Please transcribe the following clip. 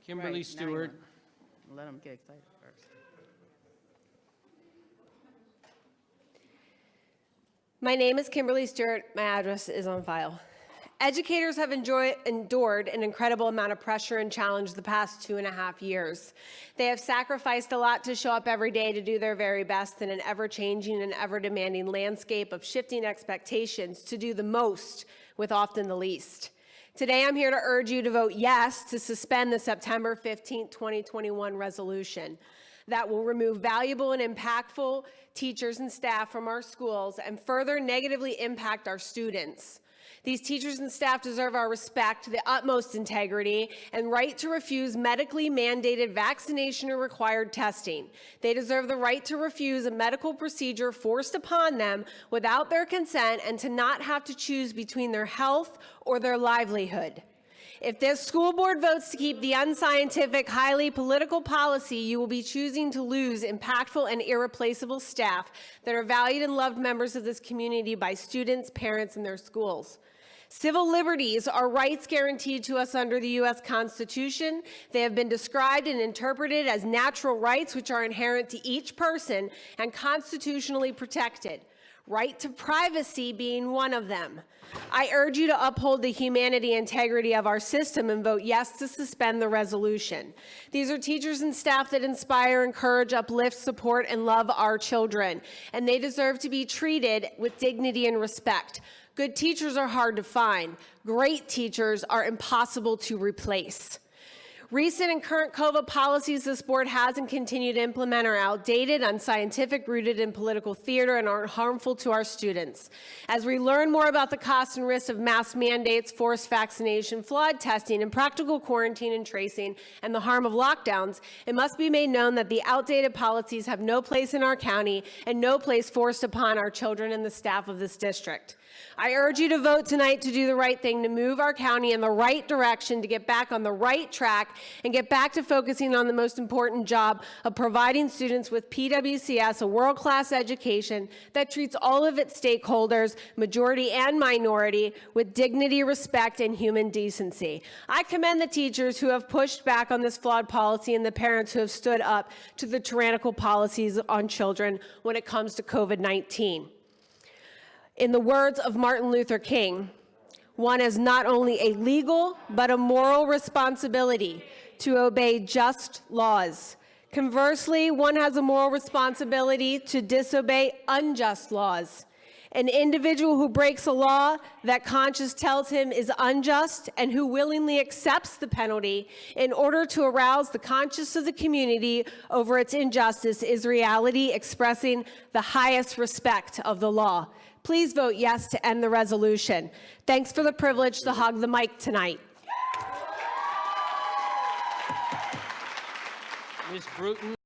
Kimberly Right, now you Stewart. want- Let them get excited first. My name is Kimberly Stewart. My address is on file. Educators have endured an incredible amount of pressure and challenge the past 2.5 years. They have sacrificed a lot to show up every day to do their very best in an ever-changing and ever-demanding landscape of shifting expectations to do the most with often the least. Today, I'm here to urge you to vote yes to suspend the September 15, 2021 resolution that will remove valuable and impactful teachers and staff from our schools and further negatively impact our students. These teachers and staff deserve our respect, the utmost integrity, and right to refuse medically mandated vaccination or required testing. They deserve the right to refuse a medical procedure forced upon them without their consent and to not have to choose between their health or their livelihood. If this school board votes to keep the unscientific, highly political policy, you will be choosing to lose impactful and irreplaceable staff that are valued and loved members of this community by students, parents, and their schools. Civil liberties are rights guaranteed to us under the U.S. Constitution. They have been described and interpreted as natural rights which are inherent to each person and constitutionally protected. Right to privacy being one of them. I urge you to uphold the humanity and integrity of our system and vote yes to suspend the resolution. These are teachers and staff that inspire, encourage, uplift, support, and love our children, and they deserve to be treated with dignity and respect. Good teachers are hard to find. Great teachers are impossible to replace. Recent and current COVID policies this board has and continue to implement are outdated, unscientific, rooted in political theater, and are harmful to our students. As we learn more about the costs and risks of mask mandates, forced vaccination, flawed testing, impractical quarantine and tracing, and the harm of lockdowns, it must be made known that the outdated policies have no place in our county and no place forced upon our children and the staff of this district. I urge you to vote tonight to do the right thing, to move our county in the right direction, to get back on the right track, and get back to focusing on the most important job of providing students with PWCS, a world-class education that treats all of its stakeholders, majority and minority, with dignity, respect, and human decency. I commend the teachers who have pushed back on this flawed policy and the parents who have stood up to the tyrannical policies on children when it comes to COVID-19. In the words of Martin Luther King, one has not only a legal but a moral responsibility to obey just laws. Conversely, one has a moral responsibility to disobey unjust laws. An individual who breaks a law that conscience tells him is unjust and who willingly accepts the penalty in order to arouse the conscience of the community over its injustice is reality expressing the highest respect of the law. Please vote yes to end the resolution. Thanks for the privilege to hog the mic tonight. Ms. Bruton.